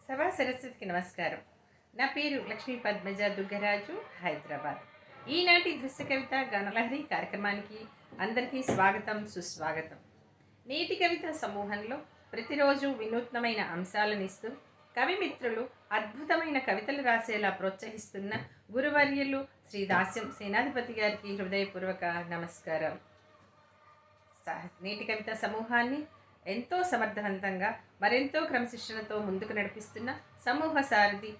సభా సరస్వతికి నమస్కారం. నా పేరు లక్ష్మీ పద్మజ దుగ్గరాజు, హైదరాబాద్. ఈనాటి దృశ్య కవిత గానలహరి కార్యక్రమానికి అందరికీ స్వాగతం, సుస్వాగతం. నేటి కవిత సమూహంలో ప్రతిరోజు వినూత్నమైన అంశాలను ఇస్తూ కవిమిత్రులు అద్భుతమైన కవితలు రాసేలా ప్రోత్సహిస్తున్న గురువర్యులు శ్రీ దాస్యం సేనాధిపతి గారికి హృదయపూర్వక నమస్కారం. నేటి కవిత సమూహాన్ని ఎంతో సమర్థవంతంగా మరెంతో క్రమశిక్షణతో ముందుకు నడిపిస్తున్న సమూహ సారథి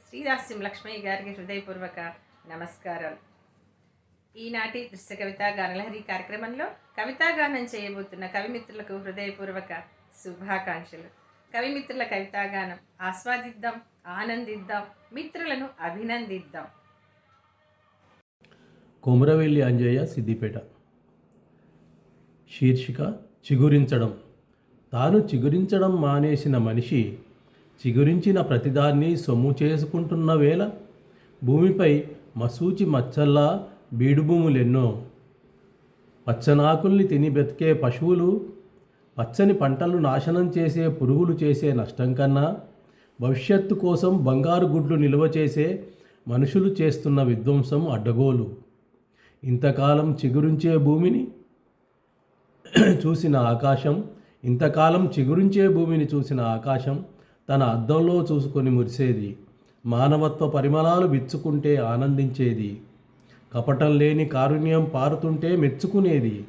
శ్రీదాస్యం లక్ష్మయ్య గారికి హృదయపూర్వక నమస్కారాలు. ఈనాటి దృశ్య కవిత గానలహరి కార్యక్రమంలో కవితాగానం చేయబోతున్న కవిమిత్రులకు హృదయపూర్వక శుభాకాంక్షలు. కవిమిత్రుల కవితాగానం ఆస్వాదిద్దాం, ఆనందిద్దాం, మిత్రులను అభినందిద్దాం. కొమురవెల్లి అంజయ్య, సిద్దిపేట. శీర్షిక చిగురించడం. తాను చిగురించడం మానేసిన మనిషి చిగురించిన ప్రతిదాన్ని సొమ్ము చేసుకుంటున్న వేళ భూమిపై మసూచి మచ్చల్లా బీడుభూములెన్నో. పచ్చనాకుల్ని తిని బ్రతికే పశువులు, పచ్చని పంటలు నాశనం చేసే పురుగులు చేసే నష్టం కన్నా భవిష్యత్తు కోసం బంగారు గుడ్లు నిల్వ చేసే మనుషులు చేస్తున్న విధ్వంసం అడ్డగోలు. ఇంతకాలం చిగురించే భూమిని చూసిన ఆకాశం తన అద్దంలో చూసుకొని మురిసేది. మానవత్వ పరిమళాలు విచ్చుకుంటే ఆనందించేది. కపటం లేని కారుణ్యం పారుతుంటే మెచ్చుకునేది.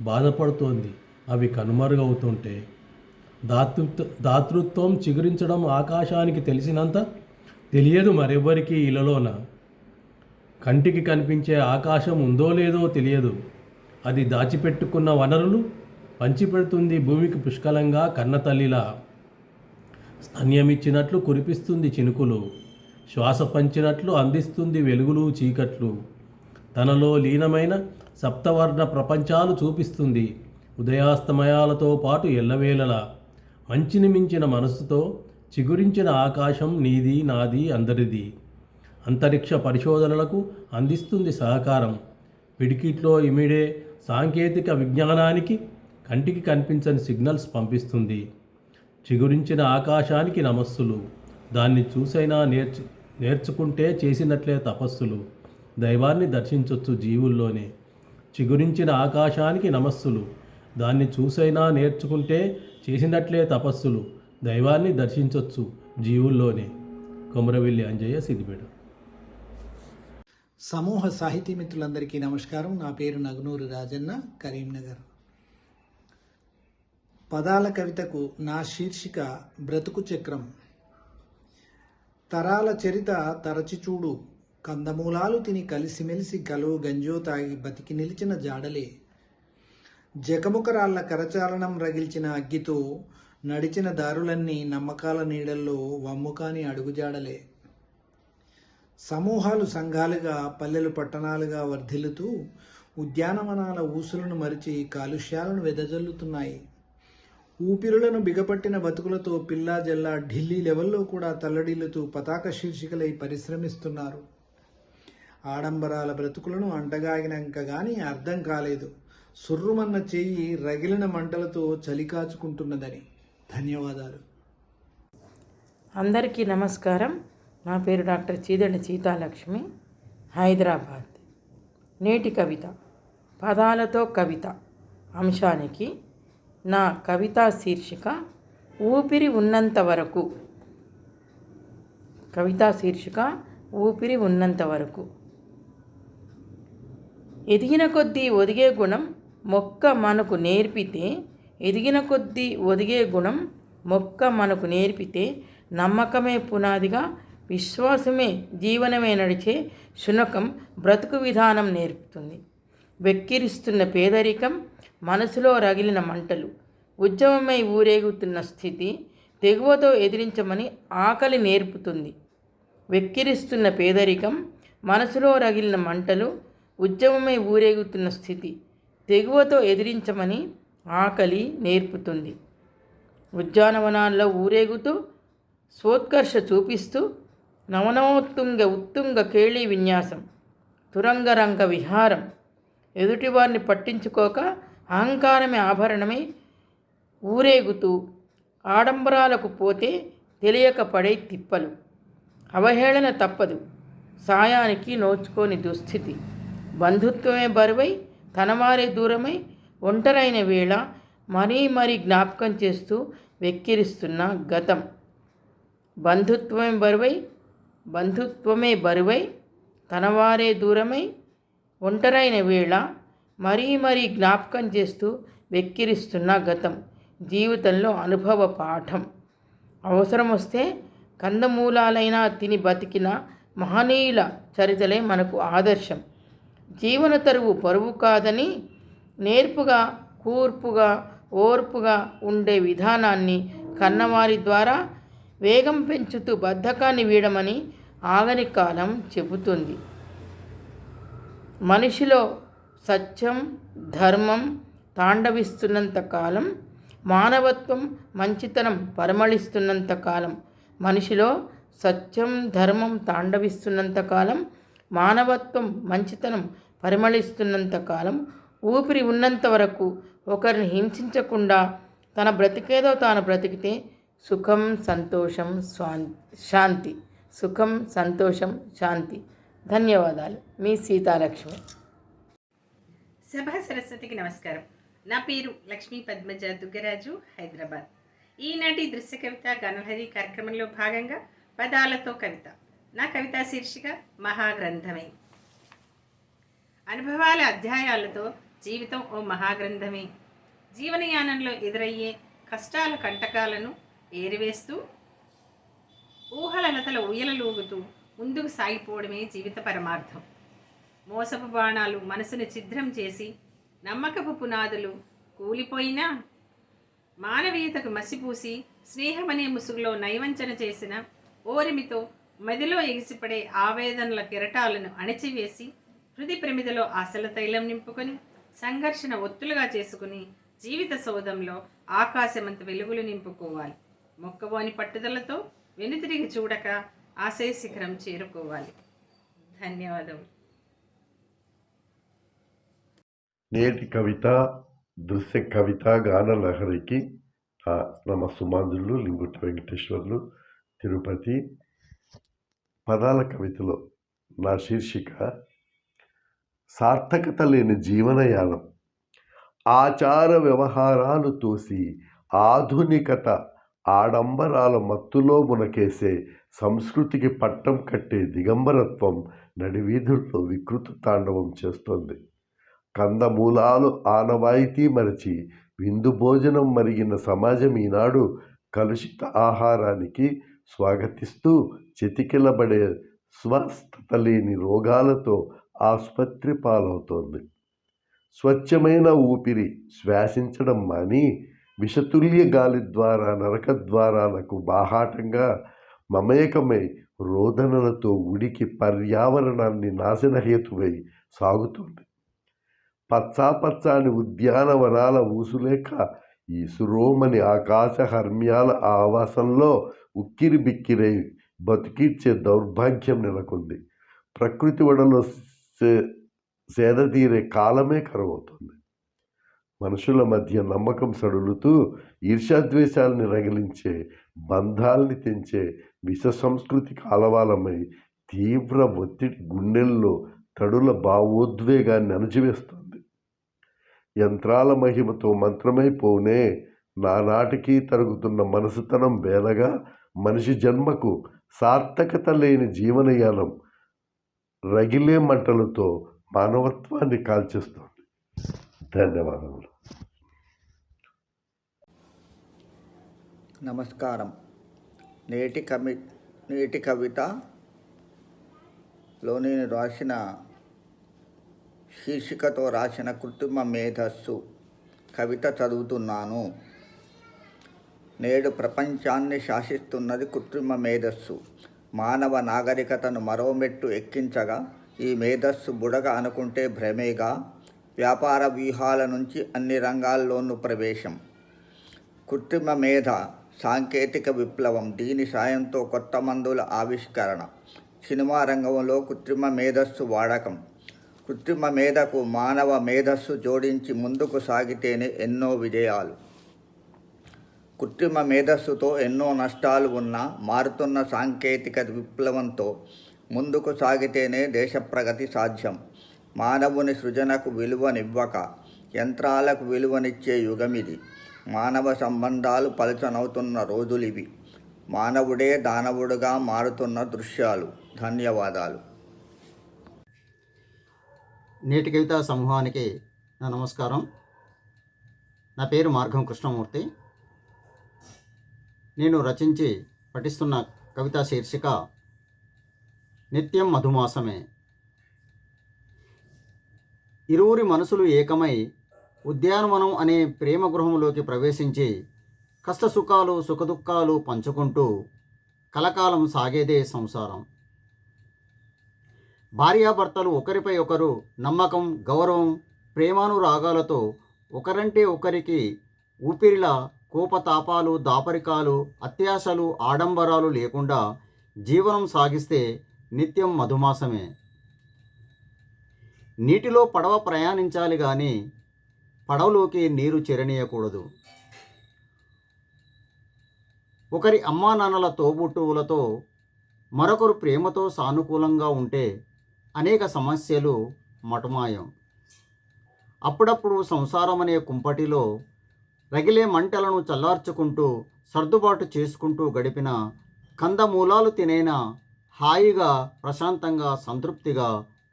బాధపడుతోంది అవి కనుమరుగవుతుంటే. దాతృత్వం చిగురించడం ఆకాశానికి తెలిసినంత తెలియదు మరెవ్వరికీ ఇలలోన. కంటికి కనిపించే ఆకాశం ఉందో లేదో తెలియదు. అది దాచిపెట్టుకున్న వనరులు పంచిపెడుతుంది భూమికి పుష్కలంగా. కన్నతల్లిలా స్తన్యమిచ్చినట్లు కురిపిస్తుంది చినుకులు. శ్వాస పంచినట్లు అందిస్తుంది వెలుగులు చీకట్లు. తనలో లీనమైన సప్తవర్ణ ప్రపంచాలు చూపిస్తుంది ఉదయాస్తమయాలతో పాటు ఎల్లవేళలా. మంచిని మించిన మనస్సుతో చిగురించిన ఆకాశం నీది, నాది, అందరిది. అంతరిక్ష పరిశోధనలకు అందిస్తుంది సహకారం. పిడికిట్లో ఇమిడే సాంకేతిక విజ్ఞానానికి కంటికి కనిపించని సిగ్నల్స్ పంపిస్తుంది. చిగురించిన ఆకాశానికి నమస్సులు. దాన్ని చూసైనా నేర్చుకుంటే చేసినట్లే తపస్సులు. దైవాన్ని దర్శించొచ్చు జీవుల్లోనే. చిగురించిన ఆకాశానికి నమస్సులు. దాన్ని చూసైనా నేర్చుకుంటే చేసినట్లే తపస్సులు. దైవాన్ని దర్శించొచ్చు జీవుల్లోనే. కొమురవెల్లి అంజయ్య, సిద్దిపేట. సమూహ సాహితీ మిత్రులందరికీ నమస్కారం. నా పేరు నగునూరు రాజన్న, కరీంనగర్. పదాల కవితకు నా శీర్షిక బ్రతుకు చక్రం. తరాల చరిత తరచి చూడు, కందమూలాలు తిని కలిసిమెలిసి కలువు గంజో తాగి బతికి నిలిచిన జాడలే. జకముకరాళ్ల కరచాలనం రగిల్చిన అగ్గితో నడిచిన దారులన్నీ నమ్మకాల నీడల్లో వమ్ముకాని అడుగుజాడలే. సమూహాలు సంఘాలుగా, పల్లెలు పట్టణాలుగా వర్ధిల్లుతూ ఉద్యానవనాల ఊసులను మరిచి కాలుష్యాలను వెదజల్లుతున్నాయి. ఊపిరులను బిగపట్టిన బతుకులతో పిల్లా జల్లా ఢిల్లీ లెవెల్లో కూడా తల్లడిల్లుతూ పతాక శీర్షికలై పరిశ్రమిస్తున్నారు. ఆడంబరాల బ్రతుకులను అంటగాగినాక గాని అర్థం కాలేదు సుర్రుమన్న చెయ్యి రగిలిన మంటలతో చలి కాచుకుంటున్నదని. ధన్యవాదాలు. అందరికీ నమస్కారం. నా పేరు డాక్టర్ చీదండి సీతాలక్ష్మి, హైదరాబాద్. నేటి కవిత పదాలతో కవిత అంశానికి నా కవితా శీర్షిక ఊపిరి ఉన్నంత వరకు. కవితా శీర్షిక ఊపిరి ఉన్నంత వరకు. ఎదిగిన కొద్దీ ఒదిగే గుణం మొక్క మనకు నేర్పితే, ఎదిగిన కొద్దీ ఒదిగే గుణం మొక్క మనకు నేర్పితే, నమ్మకమే పునాదిగా, విశ్వాసమే జీవనమే నడిచే శునకం బ్రతుకు విధానం నేర్పుతుంది. వెక్కిరిస్తున్న పేదరికం, మనసులో రగిలిన మంటలు, ఉద్యమమై ఊరేగుతున్న స్థితి తెగువతో ఎదిరించమని ఆకలి నేర్పుతుంది. వెక్కిరిస్తున్న పేదరికం, మనసులో రగిలిన మంటలు, ఉద్యమమై ఊరేగుతున్న స్థితి తెగువతో ఎదిరించమని ఆకలి నేర్పుతుంది. ఉద్యానవనాల్లో ఊరేగుతూ స్వోత్కర్ష చూపిస్తూ ఉత్తుంగ కేళీ విన్యాసం, తురంగరంగ విహారం, ఎదుటివారిని పట్టించుకోక అహంకారమే ఆభరణమై ఊరేగుతూ ఆడంబరాలకు పోతే తెలియక పడే తిప్పలు. అవహేళన తప్పదు. సాయానికి నోచుకోని దుస్థితి. బంధుత్వమే బరువై తనవారే దూరమై ఒంటరైన వేళ మరీ మరీ జ్ఞాపకం చేస్తూ వెక్కిరిస్తున్న గతం. బంధుత్వమే బరువై తనవారే దూరమై ఒంటరైన వేళ మరీ మరీ జ్ఞాపకం చేస్తూ వెక్కిరిస్తున్న గతం. జీవితంలో అనుభవ పాఠం. అవసరం వస్తే కందమూలాలైనా తిని బతికిన మహనీయుల చరితలే మనకు ఆదర్శం. జీవన తరువు పరువు కాదని నేర్పుగా, కూర్పుగా, ఓర్పుగా ఉండే విధానాన్ని కన్నవారి ద్వారా వేగం పెంచుతూ బద్ధకాన్ని వీడమని ఆగని కాలం చెబుతుంది. మనిషిలో సత్యం, ధర్మం తాండవిస్తున్నంత కాలం, మానవత్వం, మంచితనం పరిమళిస్తున్నంత కాలం, మనిషిలో సత్యం, ధర్మం తాండవిస్తున్నంత కాలం, మానవత్వం, మంచితనం పరిమళిస్తున్నంత కాలం, ఊపిరి ఉన్నంత వరకు ఒకరిని హింసించకుండా తన బ్రతికేదో తాను బ్రతికితే సుఖం, సంతోషం, శాంతి. సుఖం, సంతోషం, శాంతి. ధన్యవాదాలు. మీ సీతాలక్ష్మి. సభా సరస్వతికి నమస్కారం. నా పేరు లక్ష్మీ పద్మజ దుగ్గరాజు, హైదరాబాద్. ఈనాటి దృశ్య కవిత గానలహరి కార్యక్రమంలో భాగంగా పదాలతో కవిత. నా కవితా శీర్షిక మహాగ్రంథమే. అనుభవాల అధ్యాయాలతో జీవితం ఓ మహాగ్రంథమే. జీవనయానంలో ఎదురయ్యే కష్టాల కంటకాలను ఏరివేస్తూ ఊహలలతల ఊయలలూగుతూ ముందుకు సాగిపోవడమే జీవిత పరమార్థం. మోసపు బాణాలు మనసును ఛిద్రం చేసి నమ్మకపు పునాదులు కూలిపోయినా మానవీయతకు మసిపూసి స్నేహమనే ముసుగులో నైవంచన చేసిన ఓరిమితో మదిలో ఎగిసిపడే ఆవేదనల కెరటాలను అణచివేసి హృది ప్రమిదలో ఆశల తైలం నింపుకొని సంఘర్షణ ఒత్తులుగా చేసుకుని జీవిత సౌధంలో ఆకాశమంత వెలుగులు నింపుకోవాలి. మొక్కవోని పట్టుదలతో వెనుతిరిగి చూడక ఆశయ శిఖరం చేరుకోవాలి. ధన్యవాదం. నేటి కవిత దృశ్య కవిత గానలహరికి నమస్సుమాంజులు, లింగుట్ట వెంకటేశ్వర్లు, తిరుపతి. పదాల కవితలో నా శీర్షిక సార్థకత లేని జీవనయానం. ఆచార వ్యవహారాలు తోసి ఆధునికత ఆడంబరాల మత్తులో మునకేసే సంస్కృతికి పట్టం కట్టే దిగంబరత్వం నడివీధుల్లో వికృత తాండవం చేస్తోంది. కందమూలాలు ఆనవాయితీ మరచి విందు భోజనం మరిగిన సమాజం ఈనాడు కలుషిత ఆహారానికి స్వాగతిస్తూ చితికిలబడే స్వస్థత లేని రోగాలతో ఆసుపత్రి పాలవుతోంది. స్వచ్ఛమైన ఊపిరి శ్వాసించడం మాని విషతుల్య గాలి ద్వారా నరకద్వారాలకు బాహాటంగా మమేకమై రోదనలతో ఉడికి పర్యావరణాన్ని నాశనహేతువై సాగుతుంది. పచ్చాపచ్చాని ఉద్యానవనాల ఊసులేక ఈ సురోమని ఆకాశ హర్మ్యాల ఆవాసంలో ఉక్కిరి బిక్కిరై బతికిడ్చే దౌర్భాగ్యం నెలకొంది. ప్రకృతి ఒడలో సేదతీరే కాలమే కరువవుతుంది. మనుషుల మధ్య నమ్మకం సడులుతూ ఈర్ష్యాద్వేషాలని రగిలించే బంధాల్ని తెంచే విష సంస్కృతి కాలవాలమై తీవ్ర ఒత్తిడి గుండెల్లో తడుల భావోద్వేగాన్ని అణచివేస్తుంది. యంత్రాల మహిమతో మంత్రమైపోనే నానాటికి తరుగుతున్న మనసుతనం బేలగా మనిషి జన్మకు సార్థకత లేని జీవనయానం రగిలే మంటలతో మానవత్వాన్ని కాల్చేస్తోంది. ధన్యవాదములు. నమస్కారం. నేటి కవితలో నేను రాసిన శీర్షికతో రాసిన కృత్రిమ మేధస్సు కవిత చదువుతున్నాను. నేడు ప్రపంచాన్ని శాసిస్తున్నది కృత్రిమ మేధస్సు. మానవ నాగరికతను మరో మెట్టు ఎక్కించగా ఈ మేధస్సు బుడగ అనుకుంటే భ్రమేగా. వ్యాపార వ్యూహాల నుంచి అన్ని రంగాల్లోనూ ప్రవేశం. కృత్రిమ మేధ సాంకేతిక విప్లవం. దీని సాయంతో కొత్త మందుల ఆవిష్కరణ. సినిమా రంగంలో కృత్రిమ మేధస్సు వాడకం. కృత్రిమ మేధకు మానవ మేధస్సు జోడించి ముందుకు సాగితేనే ఎన్నో విజయాలు. కృత్రిమ మేధస్సుతో ఎన్నో నష్టాలు ఉన్నా మారుతున్న సాంకేతిక విప్లవంతో ముందుకు సాగితేనే దేశ ప్రగతి సాధ్యం. మానవుని సృజనకు విలువనివ్వక యంత్రాలకు విలువనిచ్చే యుగమిది. మానవ సంబంధాలు పలుచనవుతున్న రోజులివి. మానవుడే దానవుడుగా మారుతున్న దృశ్యాలు. ధన్యవాదాలు. నేటి కవితా సమూహానికి నా నమస్కారం. నా పేరు మార్గం కృష్ణమూర్తి. నేను రచించి పఠిస్తున్న కవితా శీర్షిక నిత్యం మధుమాసమే. ఇరువురి మనసులు ఏకమై ఉద్యానవనం అనే ప్రేమ గృహంలోకి ప్రవేశించి కష్టసుఖాలు సుఖదుఖాలు పంచుకుంటూ కలకాలం సాగేదే సంసారం. భార్యాభర్తలు ఒకరిపై ఒకరు నమ్మకం, గౌరవం, ప్రేమానురాగాలతో ఒకరంటే ఒకరికి ఊపిరిలా కోపతాపాలు, దాపరికాలు, అత్యాశలు, ఆడంబరాలు లేకుండా జీవనం సాగిస్తే నిత్యం మధుమాసమే. నీటిలో పడవ ప్రయాణించాలి కానీ పడవలోకి నీరు చెరనీయకూడదు. ఒకరి అమ్మా నాన్నల తోబుట్టువులతో మరొకరు ప్రేమతో సానుకూలంగా ఉంటే అనేక సమస్యలు మటుమాయం. అప్పుడప్పుడు సంసారం అనే కుంపటిలో రగిలే మంటలను చల్లార్చుకుంటూ సర్దుబాటు చేసుకుంటూ గడిపిన కందమూలాలు తినైనా హాయిగా, ప్రశాంతంగా, సంతృప్తిగా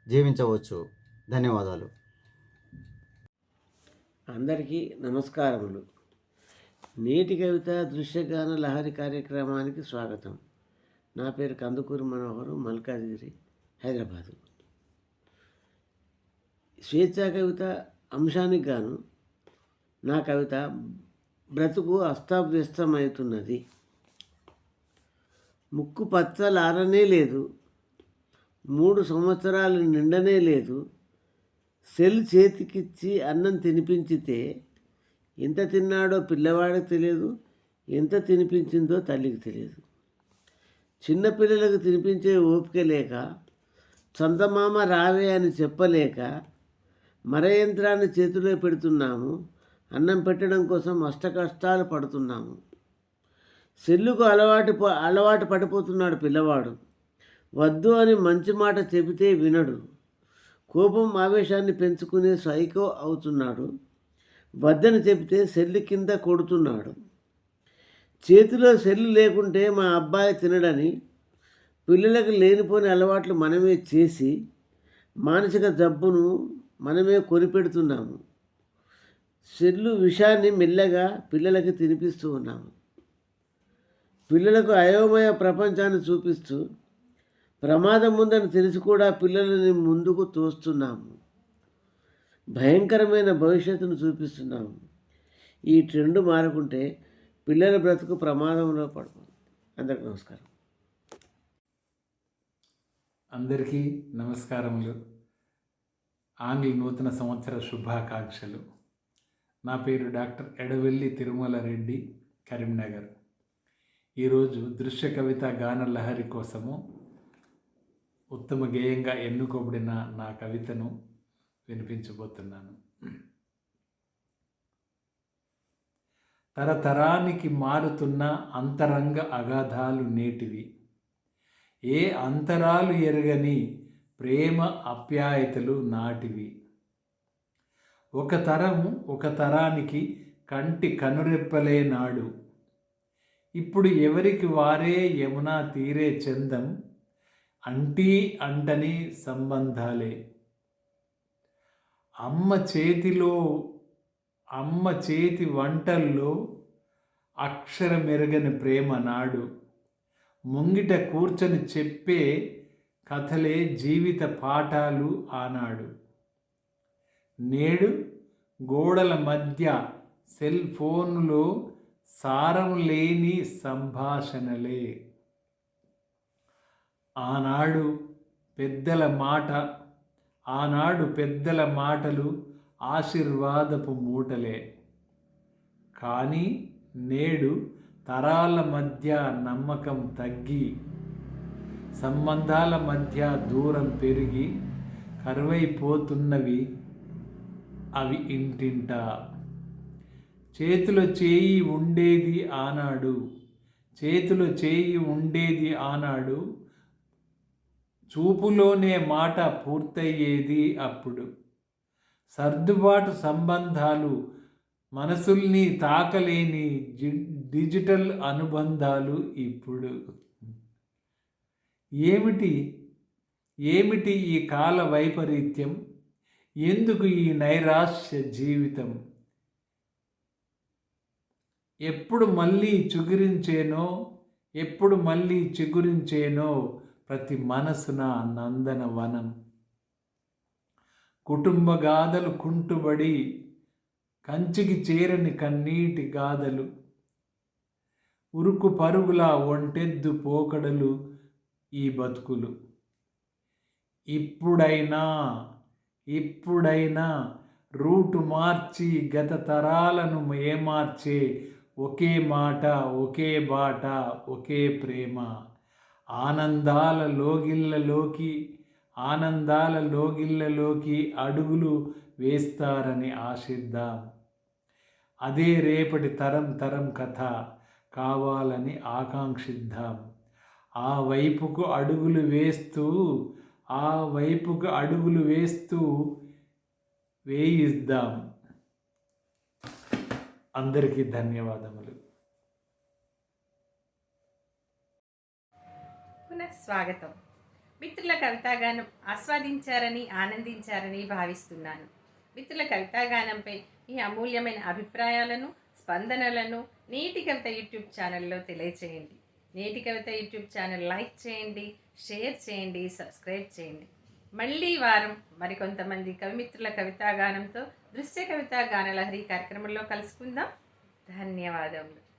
జీవించవచ్చు. ధన్యవాదాలు. అందరికీ నమస్కారములు. నేటి కవిత దృశ్యగాన లహరి కార్యక్రమానికి స్వాగతం. నా పేరు కందుకూరి మనోహరు, మల్కాజ్గిరి, హైదరాబాదు. స్వేచ్ఛా కవిత అంశానికి గాను నా కవిత బ్రతుకు అస్తావ్యస్తమవుతున్నది. ముక్కు పచ్చలారనే లేదు, 3 సంవత్సరాలు నిండనే లేదు. సెల్ చేతికిచ్చి అన్నం తినిపించితే ఎంత తిన్నాడో పిల్లవాడికి తెలియదు, ఎంత తినిపించిందో తల్లికి తెలియదు. చిన్నపిల్లలకు తినిపించే ఓపిక లేక, చందమామ రావే అని చెప్పలేక మర యంత్రాన్ని చేతిలో పెడుతున్నాము. అన్నం పెట్టడం కోసం అష్టకష్టాలు పడుతున్నాము. సెల్లుకు అలవాటు పడిపోతున్నాడు పిల్లవాడు. వద్దు అని మంచి మాట చెబితే వినడు. కోపం ఆవేశాన్ని పెంచుకునే సైకో అవుతున్నాడు. వద్దని చెబితే సెల్లు కింద కొడుతున్నాడు. చేతిలో సెల్లు లేకుంటే మా అబ్బాయి తినడని పిల్లలకు లేనిపోని అలవాట్లు మనమే చేసి మానసిక జబ్బును మనమే కొనిపెడుతున్నాము. సెల్లు విషాన్ని మెల్లగా పిల్లలకి తినిపిస్తూ ఉన్నాము. పిల్లలకు అయోమయ ప్రపంచాన్ని చూపిస్తూ ప్రమాదం ఉందని తెలిసి కూడా పిల్లలని ముందుకు తోస్తున్నాము. భయంకరమైన భవిష్యత్తును చూపిస్తున్నాము. ఈ ట్రెండ్ మారుకుంటే పిల్లల బ్రతుకు ప్రమాదంలో పడుతుంది. అందరికీ నమస్కారం. అందరికీ నమస్కారములు. ఆంగ్ల నూతన సంవత్సర శుభాకాంక్షలు. నా పేరు డాక్టర్ ఎడవెల్లి తిరుమల రెడ్డి, కరీంనగర్. ఈరోజు దృశ్య కవిత గాన లహరి కోసము ఉత్తమ గేయంగా ఎన్నుకోబడిన నా కవితను వినిపించబోతున్నాను. తరతరానికి మారుతున్న అంతరంగ అగాధాలు నేటివి. ఏ అంతరాలు ఎరగని ప్రేమ ఆప్యాయతలు నాటివి. ఒక తరము ఒక తరానికి కంటి కనురెప్పలే నాడు. ఇప్పుడు ఎవరికి వారే యమునా తీరే చందం, అంటీ అంటని సంబంధాలే. అమ్మ చేతి వంటల్లో అక్షరమెరగని ప్రేమ నాడు. ముంగిట కూర్చొని చెప్పే కథలే జీవిత పాఠాలు ఆనాడు. నేడు గోడల మధ్య సెల్ ఫోన్లో సారం లేని సంభాషణలే. ఆనాడు పెద్దల మాటలు ఆశీర్వాదపు మూటలే. కానీ నేడు తరాల మధ్య నమ్మకం తగ్గి, సంబంధాల మధ్య దూరం పెరిగి కరువైపోతున్నవి అవి ఇంటింటా. చేతిలో చేయి ఉండేది ఆనాడు, చేతిలో చేయి ఉండేది ఆనాడు, చూపులోనే మాట పూర్తయ్యేది అప్పుడు. సర్దుబాటు సంబంధాలు, మనసుల్ని తాకలేని డిజిటల్ అనుబంధాలు ఇప్పుడు. ఏమిటి ఈ కాల వైపరీత్యం? ఎందుకు ఈ నైరాశ్య జీవితం? ఎప్పుడు మళ్ళీ చిగురించేనో ప్రతి మనసున నందనవనం. కుటుంబ గాథలు కుంటుబడి, కంచికి చేరని కన్నీటి గాథలు, ఉరుకు పరుగుల ఒంటెద్దు పోకడలు ఈ బతుకులు. ఇప్పుడైనా రూటు మార్చి గత తరాలను ఏమార్చే ఒకే మాట, ఒకే బాట, ఒకే ప్రేమ. ఆనందాల లోగిళ్ళలోకి అడుగులు వేస్తారని ఆశిద్దాం. అదే రేపటి తరం కథ కావాలని ఆకాంక్షిద్దాం. ఆ వైపుకు అడుగులు వేస్తూ వేయిద్దాం. అందరికీ ధన్యవాదములు. పునఃస్వాగతం. మిత్రుల కవితాగానం ఆస్వాదించారని, ఆనందించారని భావిస్తున్నాను. మిత్రుల కవితాగానంపై మీ అమూల్యమైన అభిప్రాయాలను, స్పందనలను నేటి కవిత యూట్యూబ్ ఛానల్లో తెలియచేయండి. నేటి కవిత యూట్యూబ్ ఛానల్ లైక్ చేయండి, షేర్ చేయండి, సబ్స్క్రైబ్ చేయండి. మళ్ళీ వారం మరికొంతమంది కవిమిత్రుల కవితాగానంతో దృశ్య కవితా గానలహరి కార్యక్రమంలో కలుసుకుందాం. ధన్యవాదములు.